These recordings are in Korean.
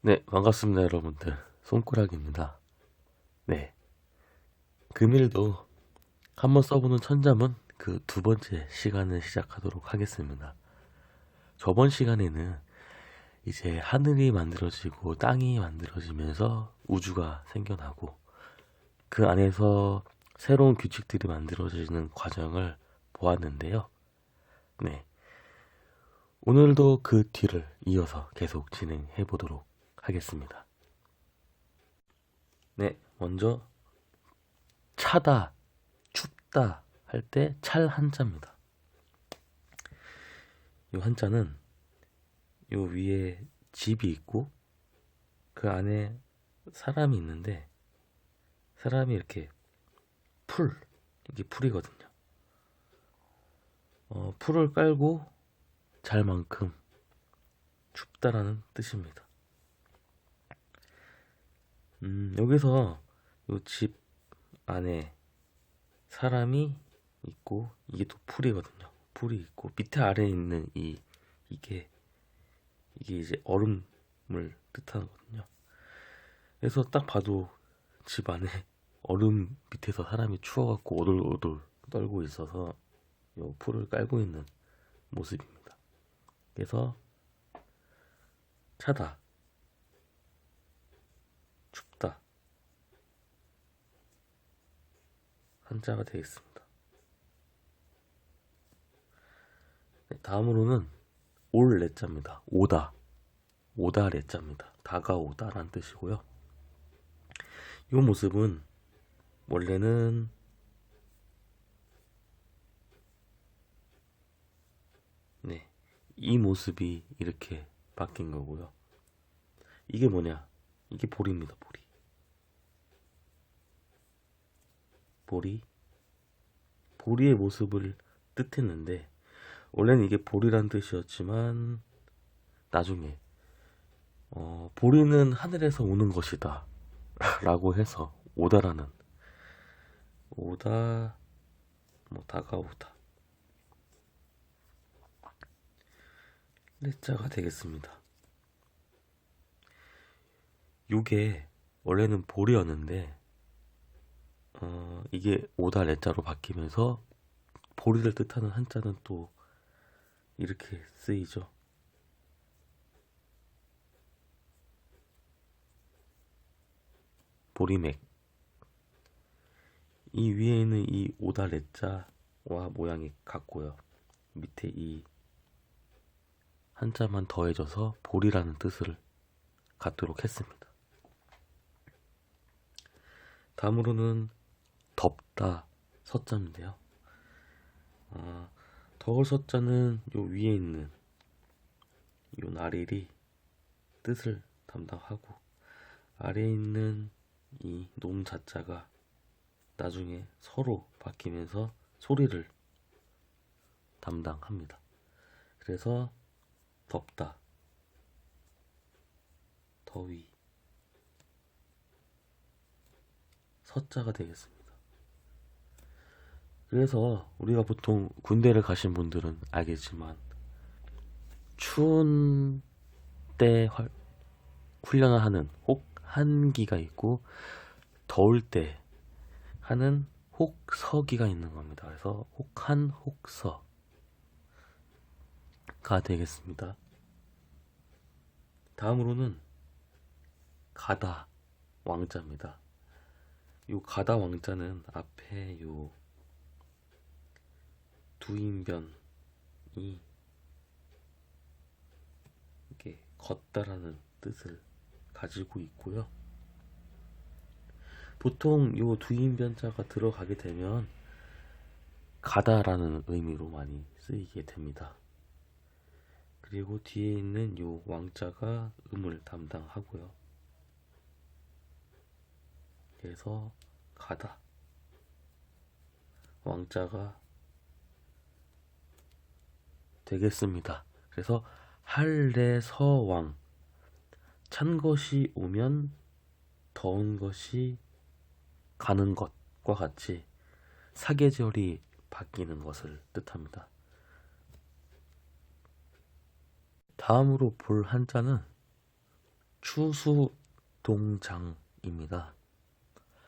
네, 반갑습니다, 여러분들. 손가락입니다. 네, 금일도 한번 써보는 천자문 그 두 번째 시간을 시작하도록 하겠습니다. 저번 시간에는 이제 하늘이 만들어지고 땅이 만들어지면서 우주가 생겨나고 그 안에서 새로운 규칙들이 만들어지는 과정을 보았는데요. 네, 오늘도 그 뒤를 이어서 계속 진행해 보도록 하겠습니다. 네, 먼저 차다, 춥다 할 때 찰 한자입니다. 이 한자는 요 위에 집이 있고 그 안에 사람이 있는데 사람이 이렇게 이게 풀이거든요. 풀을 깔고 잘 만큼 춥다라는 뜻입니다. 여기서 요 집 안에 사람이 있고 이게 또 풀이거든요. 풀이 있고 밑에 아래에 있는 이게 이제 얼음을 뜻하거든요. 그래서 딱 봐도 집 안에 얼음 밑에서 사람이 추워갖고 오돌오돌 떨고 있어서 요 풀을 깔고 있는 모습입니다. 그래서 차다, 춥다 한자가 되겠습니다. 네, 다음으로는 올 레자입니다. 오다 레자입니다. 다가오다라는 뜻이고요. 이 모습은 원래는 네, 이 모습이 이렇게 바뀐 거고요. 이게 뭐냐? 이게 보리입니다. 보리의 모습을 뜻했는데 원래는 이게 보리란 뜻이었지만 나중에 보리는 하늘에서 오는 것이다 라고 해서 오다라는 오다 다가오다 레자가 되겠습니다. 요게 원래는 보리였는데 이게 오다 레자로 바뀌면서 보리를 뜻하는 한자는 또 이렇게 쓰이죠. 보리맥. 이 위에 있는 이 오다 레자와 모양이 같고요. 밑에 이 한자만 더해져서 보리라는 뜻을 갖도록 했습니다. 다음으로는 덥다 서자인데요. 더울 서자는 요 위에 있는 요 나릴이 뜻을 담당하고 아래에 있는 이 놈 자자가 나중에 서로 바뀌면서 소리를 담당합니다. 그래서 덥다, 더위, 서자가 되겠습니다. 그래서 우리가 보통 군대를 가신 분들은 알겠지만 추운 때 훈련을 하는 혹한기가 있고 더울 때 하는 혹서기가 있는 겁니다. 그래서 혹한 혹서가 되겠습니다. 다음으로는 가다 왕자입니다. 요 가다 왕자는 앞에 요 두인변이 이게 걷다라는 뜻을 가지고 있고요. 보통 요 두인변자가 들어가게 되면 가다라는 의미로 많이 쓰이게 됩니다. 그리고 뒤에 있는 요 왕자가 음을 담당하고요. 그래서 가다 왕자가 되겠습니다. 그래서 할례서왕 찬 것이 오면 더운 것이 가는 것과 같이 사계절이 바뀌는 것을 뜻합니다. 다음으로 볼 한자는 추수동장입니다.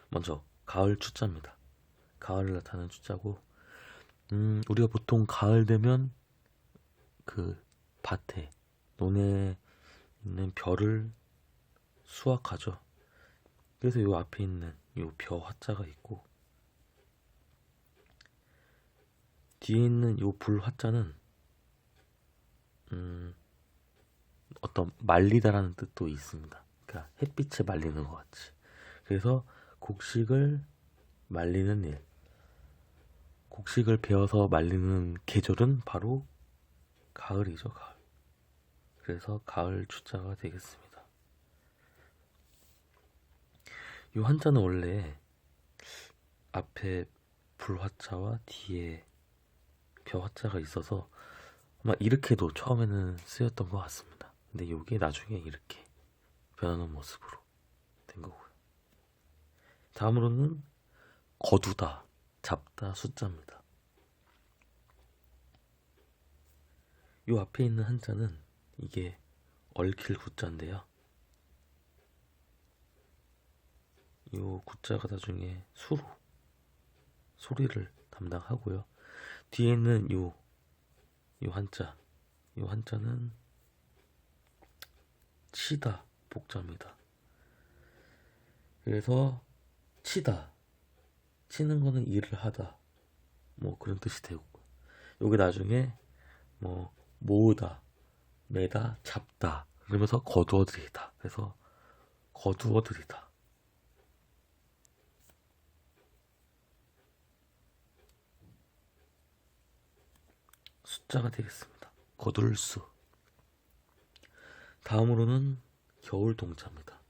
먼저 가을 추자입니다. 가을을 나타내는 추자고, 우리가 보통 가을 되면 그 밭에 논에 있는 벼를 수확하죠. 그래서 요 앞에 있는 요 벼 화자가 있고, 뒤에 있는 요 불 화자는 어떤 말리다라는 뜻도 있습니다. 그러니까 햇빛에 말리는 것 같이. 그래서 곡식을 말리는 일, 곡식을 베어서 말리는 계절은 바로 가을이죠, 가을. 그래서 가을 추자가 되겠습니다. 이 한자는 원래 앞에 불 화자와 뒤에 벼 화자가 있어서 아마 이렇게도 처음에는 쓰였던 것 같습니다. 근데 이게 나중에 이렇게 변하는 모습으로 된 거고요. 다음으로는 거두다, 잡다 숫자입니다. 이 앞에 있는 한자는 이게 얽힐 구자인데요. 이 구자가 나중에 수로 소리를 담당하고요. 뒤에 있는 요 한자, 요 한자는 치다 복자입니다. 그래서 치다, 치는 거는 일을 하다, 뭐 그런 뜻이 되고, 요게 나중에 뭐 모으다, 매다, 잡다 그러면서 거두어들이다. 그래서 거두어들이다. 숫자가 되겠습니다. 거둘수. 다음으로는 겨울동자입니다.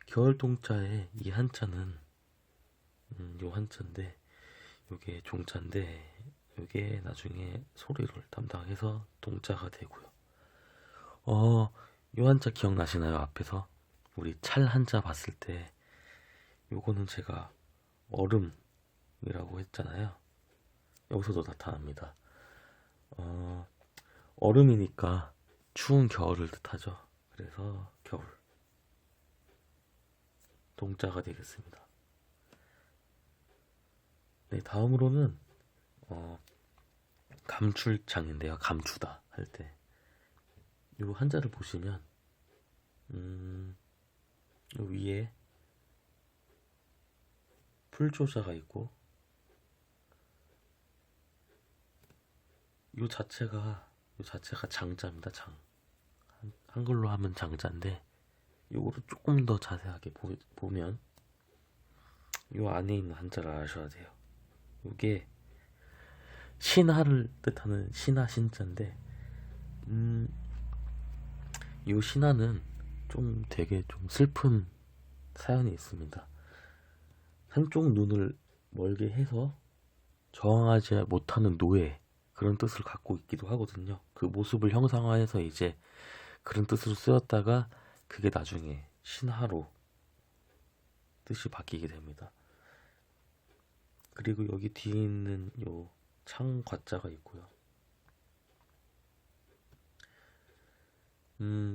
겨울동자의 이 한자는 요 한자인데, 요게 종자인데, 요게 나중에 소리를 담당해서 동자가 되고요. 요 한자 기억나시나요? 앞에서 우리 찰 한자 봤을 때 요거는 제가 얼음이라고 했잖아요. 여기서도 나타납니다. 얼음이니까 추운 겨울을 뜻하죠. 그래서 겨울 동자가 되겠습니다. 네, 다음으로는 감출장인데요. 감추다 할 때 요 한자를 보시면 요 위에 풀조자가 있고, 요 자체가 장자입니다. 장. 한글로 하면 장자인데, 요거를 조금 더 자세하게 보면 요 안에 있는 한자를 아셔야 돼요. 요게 신하를 뜻하는 신하 신자인데, 요 신하는 좀 되게 좀 슬픈 사연이 있습니다. 한쪽 눈을 멀게 해서 저항하지 못하는 노예, 그런 뜻을 갖고 있기도 하거든요. 그 모습을 형상화해서 이제 그런 뜻으로 쓰였다가 그게 나중에 신하로 뜻이 바뀌게 됩니다. 그리고 여기 뒤에 있는 요 창과자가 있고요.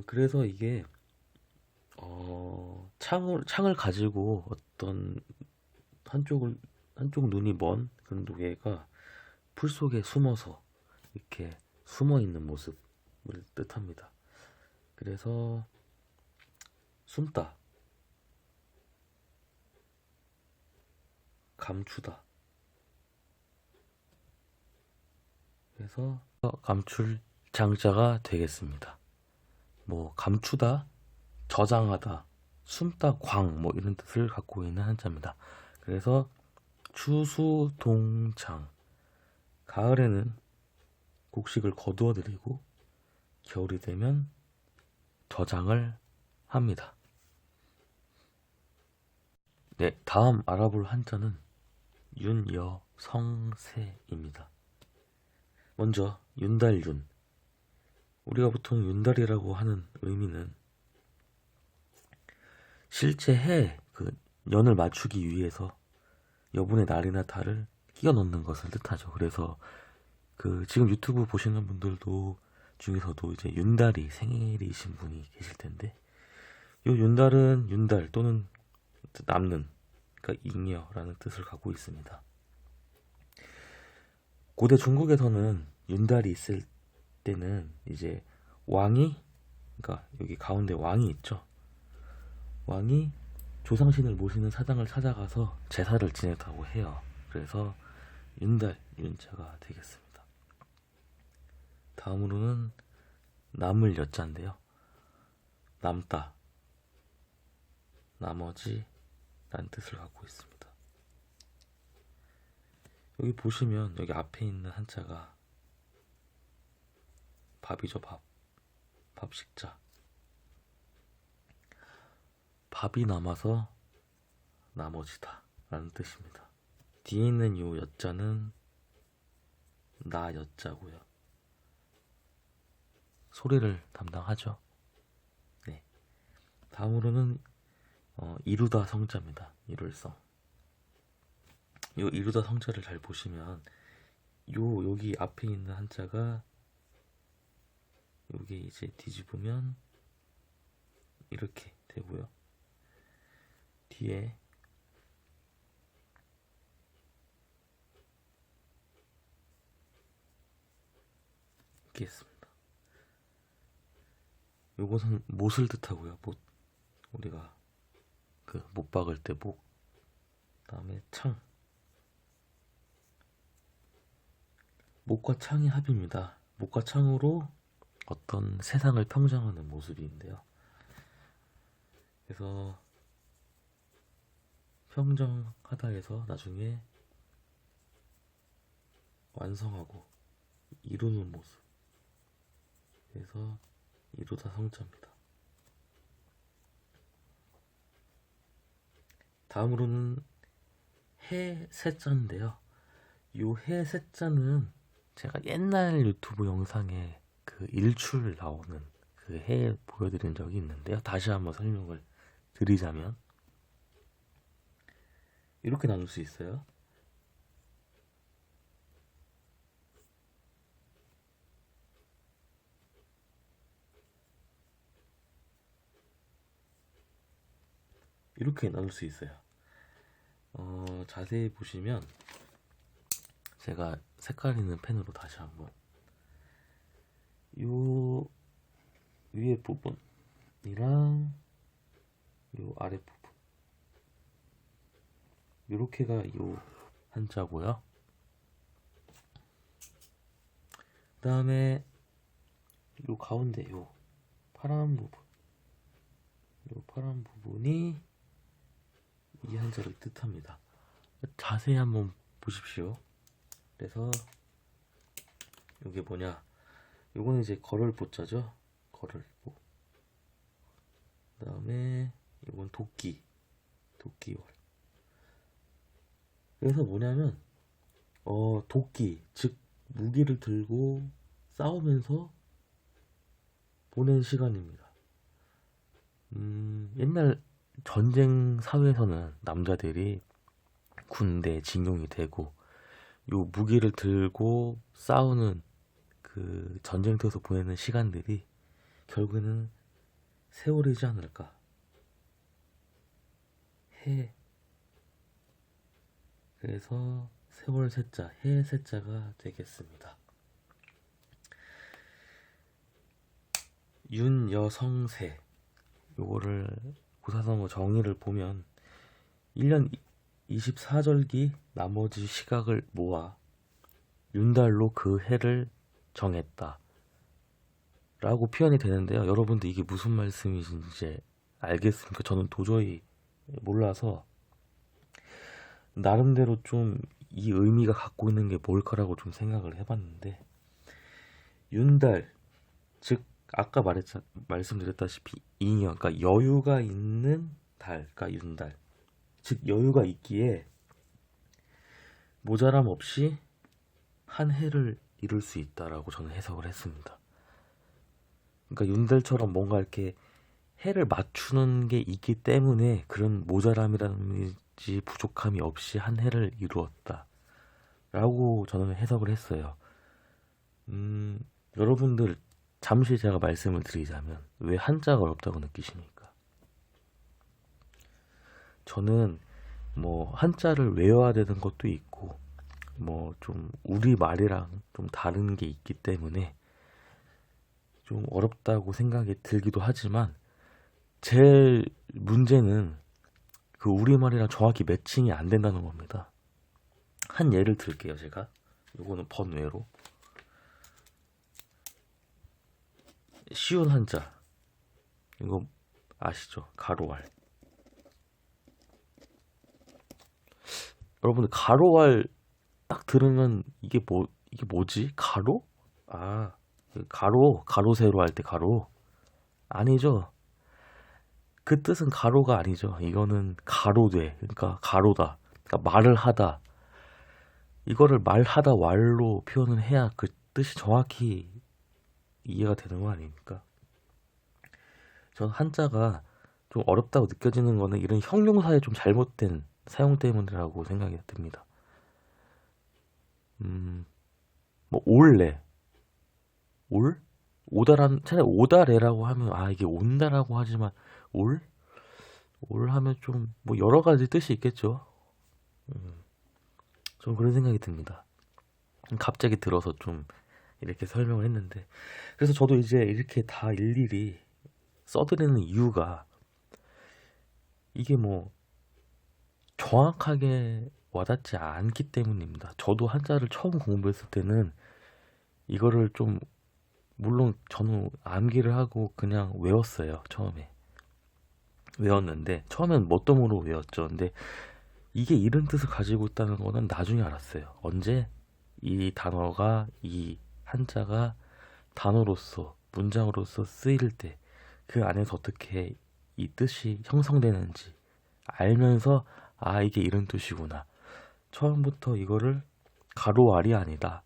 그래서 이게 창을 가지고 어떤 한쪽 눈이 먼 그런 노예가 풀 속에 숨어서 이렇게 숨어 있는 모습을 뜻합니다. 그래서 숨다, 감추다. 그래서 감출 장자가 되겠습니다. 뭐 감추다, 저장하다, 숨다, 광, 뭐 이런 뜻을 갖고 있는 한자입니다. 그래서 추수동장, 가을에는 곡식을 거두어들이고 겨울이 되면 저장을 합니다. 네, 다음 알아볼 한자는 윤여성세입니다. 먼저 윤달윤. 우리가 보통 윤달이라고 하는 의미는 실제 해 그 연을 맞추기 위해서 여분의 날이나 달을 끼워 넣는 것을 뜻하죠. 그래서 그 지금 유튜브 보시는 분들도 중에서도 이제 윤달이 생일이신 분이 계실 텐데, 요 윤달은 윤달 또는 남는, 그러니까 잉여라는 뜻을 갖고 있습니다. 고대 중국에서는 윤달이 있을 때는 이제 왕이, 그러니까 여기 가운데 왕이 있죠. 왕이 조상신을 모시는 사당을 찾아가서 제사를 지냈다고 해요. 그래서 윤달, 윤자가 되겠습니다. 다음으로는 남을 여자인데요. 남다, 나머지 라는 뜻을 갖고 있습니다. 여기 보시면 여기 앞에 있는 한자가 밥이죠. 밥. 밥식자. 밥이 남아서 나머지다 라는 뜻입니다. 뒤에 있는 요 여자는 나 여자고요. 소리를 담당하죠. 네. 다음으로는 이루다 성자입니다. 이룰성. 요 이루다 성자를 잘 보시면 여기 앞에 있는 한자가 요게 이제 뒤집으면 이렇게 되고요. 뒤에 이렇게 있습니다. 요것은 못을 뜻하고요. 못. 우리가 못 박을 때 못. 그다음에 창. 못과 창의 합입니다. 못과 창으로 어떤 세상을 평정하는 모습인데요. 그래서 평정하다 해서 나중에 완성하고 이루는 모습. 그래서 이루다 성자입니다. 다음으로는 해 세자인데요. 요 해 세자는 제가 옛날 유튜브 영상에 일출 나오는 해 보여드린 적이 있는데요. 다시 한번 설명을 드리자면 이렇게 나눌 수 있어요. 이렇게 나눌 수 있어요. 자세히 보시면 제가 색깔 있는 펜으로 다시 한번 요 위에 부분이랑 요 아래 부분 요렇게가 요 한자고요. 그 다음에 요 가운데 요 파란 부분, 요 파란 부분이 이 한자를 뜻합니다. 자세히 한번 보십시오. 그래서 이게 뭐냐, 요거는 이제 걸을보자죠. 걸을보. 그 다음에 이건 도끼월. 그래서 뭐냐면 도끼, 즉 무기를 들고 싸우면서 보낸 시간입니다. 옛날 전쟁 사회에서는 남자들이 군대 징용이 되고 요 무기를 들고 싸우는 전쟁터에서 보내는 시간들이 결국에는 세월이지 않을까. 해. 그래서 세월 세자, 해 세자가 되겠습니다. 윤여성세. 요거를 고사성어 정의를 보면 1년 24절기 나머지 시각을 모아 윤달로 그 해를 정했다 라고 표현이 되는데요. 여러분들 이게 무슨 말씀이신지 알겠습니까? 저는 도저히 몰라서 나름대로 좀 이 의미가 갖고 있는 게 뭘까라고 좀 생각을 해봤는데, 윤달, 즉 아까 말씀드렸다시피 잉여, 그러니까 여유가 있는 달, 그러니까 윤달, 즉 여유가 있기에 모자람 없이 한 해를 이룰 수 있다라고 저는 해석을 했습니다. 그러니까 윤달처럼 뭔가 이렇게 해를 맞추는 게 있기 때문에 그런 모자람이라든지 부족함이 없이 한 해를 이루었다 라고 저는 해석을 했어요. 여러분들 잠시 제가 말씀을 드리자면 왜 한자가 어렵다고 느끼십니까? 저는 뭐 한자를 외워야 되는 것도 있고 뭐 좀 우리 말이랑 좀 다른 게 있기 때문에 좀 어렵다고 생각이 들기도 하지만 제일 문제는 그 우리말이랑 정확히 매칭이 안 된다는 겁니다. 한 예를 들게요, 제가. 요거는 번외로. 쉬운 한자. 이거 아시죠? 가로알. 여러분들 가로알 딱 들으면 이게 뭐지? 가로? 아, 가로 세로 할 때 가로. 아니죠. 그 뜻은 가로가 아니죠. 이거는 가로돼. 그러니까 가로다. 그러니까 말을 하다. 이거를 말하다 왈로 표현을 해야 그 뜻이 정확히 이해가 되는 거 아닙니까? 전 한자가 좀 어렵다고 느껴지는 거는 이런 형용사의 좀 잘못된 사용 때문이라고 생각이 듭니다. 뭐 올래, 올, 차라리 오다래라고 하면 이게 온다라고 하지만 올, 올 하면 좀 뭐 여러 가지 뜻이 있겠죠. 좀 그런 생각이 듭니다. 갑자기 들어서 좀 이렇게 설명을 했는데 그래서 저도 이제 이렇게 다 일일이 써드리는 이유가 이게 뭐 정확하게 와닿지 않기 때문입니다. 저도 한자를 처음 공부했을 때는 이거를 좀 물론 저는 암기를 하고 그냥 외웠어요. 처음에 외웠는데 처음엔 뭣더머로 외웠죠. 근데 이게 이런 뜻을 가지고 있다는 거는 나중에 알았어요. 언제 이 단어가 이 한자가 단어로서 문장으로서 쓰일 때 그 안에서 어떻게 이 뜻이 형성되는지 알면서 이게 이런 뜻이구나. 처음부터 이거를 가로알이 아니라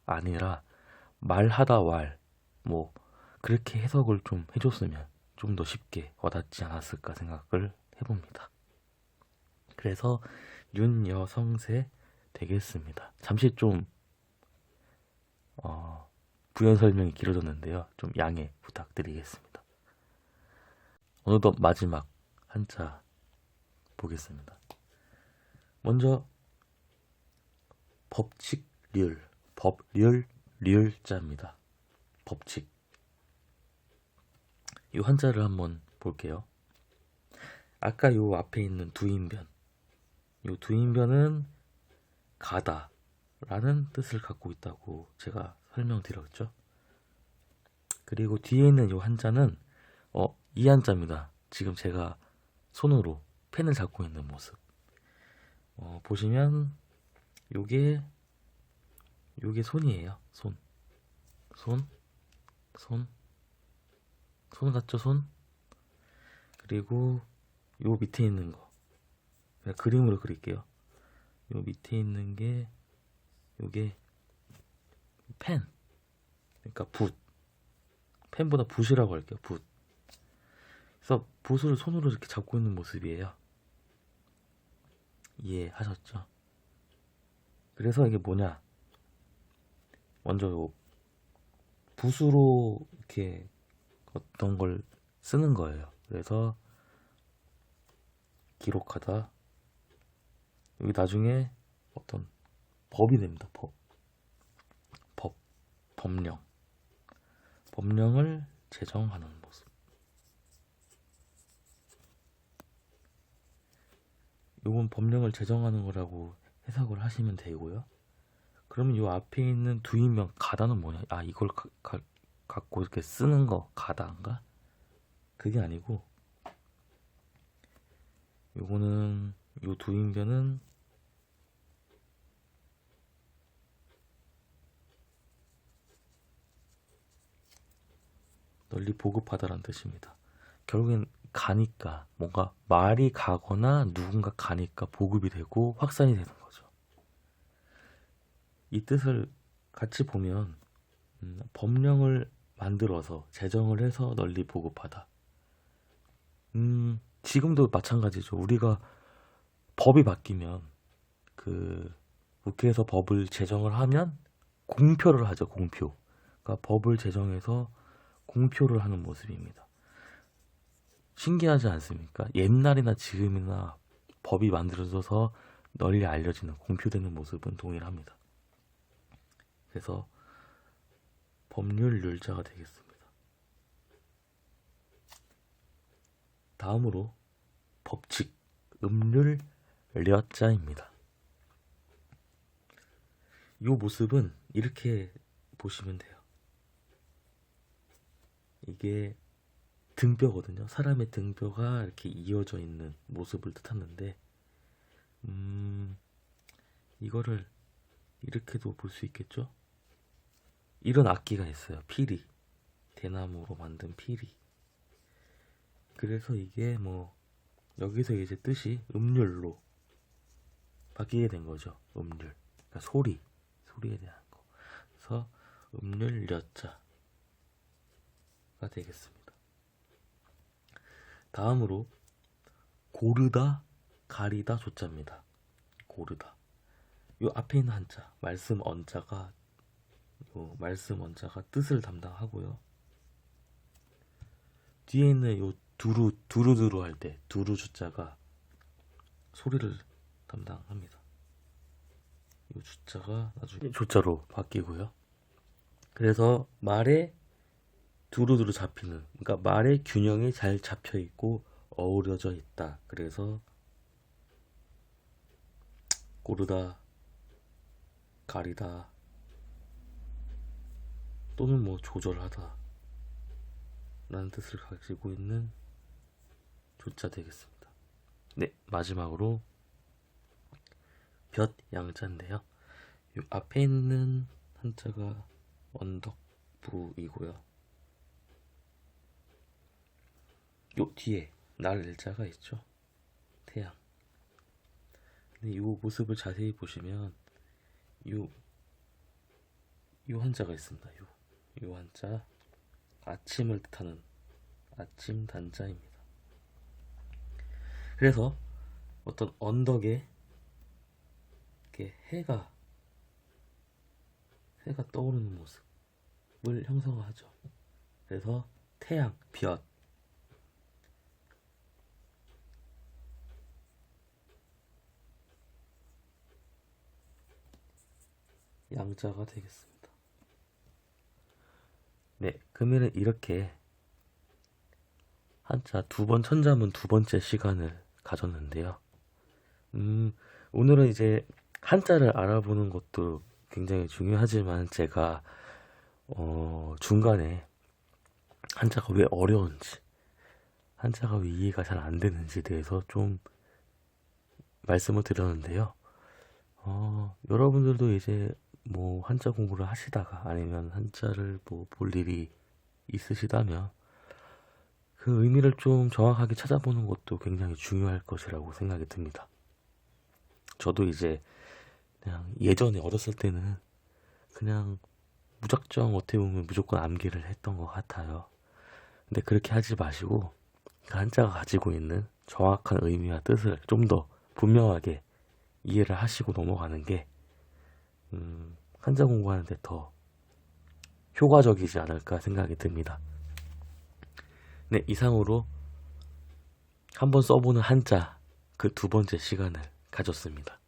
말하다 왈 뭐 그렇게 해석을 좀 해줬으면 좀 더 쉽게 와닿지 않았을까 생각을 해봅니다. 그래서 윤여성세 되겠습니다. 잠시 좀 부연 설명이 길어졌는데요. 좀 양해 부탁드리겠습니다. 어느덧 마지막 한자 보겠습니다. 먼저 법칙률, 리을자입니다. 법칙. 이 한자를 한번 볼게요. 아까 요 앞에 있는 두인변. 요 두인변은 가다라는 뜻을 갖고 있다고 제가 설명드렸죠. 그리고 뒤에 있는 요 한자는 이 한자입니다. 지금 제가 손으로 펜을 잡고 있는 모습. 보시면 요게 손이에요. 손 같죠? 손. 그리고 요 밑에 있는 거 그냥 그림으로 그릴게요. 요 밑에 있는 게 요게 펜. 그러니까 붓. 펜보다 붓이라고 할게요. 붓. 그래서 붓을 손으로 이렇게 잡고 있는 모습이에요. 이해하셨죠? 그래서 이게 뭐냐? 먼저 요 붓으로 이렇게 어떤 걸 쓰는 거예요. 그래서 기록하다. 여기 나중에 어떤 법이 됩니다. 법령을 제정하는 모습. 요건 법령을 제정하는 거라고 해석을 하시면 되고요. 그러면 요 앞에 있는 두인명 가다는 뭐냐? 이걸 갖고 이렇게 쓰는 거 가다인가? 그게 아니고 요거는 요 두인변은 널리 보급하다라는 뜻입니다. 결국엔 가니까 뭔가 말이 가거나 누군가 가니까 보급이 되고 확산이 되는 거죠. 이 뜻을 같이 보면 법령을 만들어서 제정을 해서 널리 보급하다. 지금도 마찬가지죠. 우리가 법이 바뀌면 그 국회에서 법을 제정을 하면 공표를 하죠. 공표. 그러니까 법을 제정해서 공표를 하는 모습입니다. 신기하지 않습니까? 옛날이나 지금이나 법이 만들어져서 널리 알려지는 공표되는 모습은 동일합니다. 그래서 법률 률자가 되겠습니다. 다음으로 법칙 음률 려자입니다. 이 모습은 이렇게 보시면 돼요. 이게 등뼈거든요. 사람의 등뼈가 이렇게 이어져 있는 모습을 뜻하는데 이거를 이렇게도 볼 수 있겠죠? 이런 악기가 있어요. 피리. 대나무로 만든 피리. 그래서 이게 뭐 여기서 이제 뜻이 음률로 바뀌게 된 거죠. 음률. 그러니까 소리에 대한 거. 그래서 음률 려자가 되겠습니다. 다음으로 고르다 가리다 조자입니다. 고르다. 요 앞에 있는 한자 말씀 언자가 뜻을 담당하고요. 뒤에 있는 요 두루두루 할 때 두루 주자가 소리를 담당합니다. 요 주자가 나중에 조자로 바뀌고요. 그래서 말에 두루두루 잡히는, 그러니까 말의 균형이 잘 잡혀 있고 어우러져 있다. 그래서 고르다, 가리다 또는 뭐 조절하다 라는 뜻을 가지고 있는 조자 되겠습니다. 네, 마지막으로 볕 양자인데요. 이 앞에 있는 한자가 언덕부이고요. 요 뒤에 날자가 있죠. 태양. 근데 이 모습을 자세히 보시면 요 한자가 있습니다. 요 한자 아침을 뜻하는 아침 단자입니다. 그래서 어떤 언덕에 이렇게 해가 떠오르는 모습을 형성하죠. 그래서 태양, 볕, 양자가 되겠습니다. 네, 그러면 이렇게 한자 천자문 두 번째 시간을 가졌는데요. 오늘은 이제 한자를 알아보는 것도 굉장히 중요하지만 제가 중간에 한자가 왜 어려운지, 한자가 왜 이해가 잘 안 되는지에 대해서 좀 말씀을 드렸는데요. 여러분들도 이제 뭐 한자 공부를 하시다가 아니면 한자를 뭐 볼 일이 있으시다면 그 의미를 좀 정확하게 찾아보는 것도 굉장히 중요할 것이라고 생각이 듭니다. 저도 이제 그냥 예전에 어렸을 때는 그냥 무작정 어떻게 보면 무조건 암기를 했던 것 같아요. 근데 그렇게 하지 마시고 그 한자가 가지고 있는 정확한 의미와 뜻을 좀 더 분명하게 이해를 하시고 넘어가는 게 한자 공부하는데 더 효과적이지 않을까 생각이 듭니다. 네, 이상으로 한번 써보는 한자 그 두 번째 시간을 가졌습니다.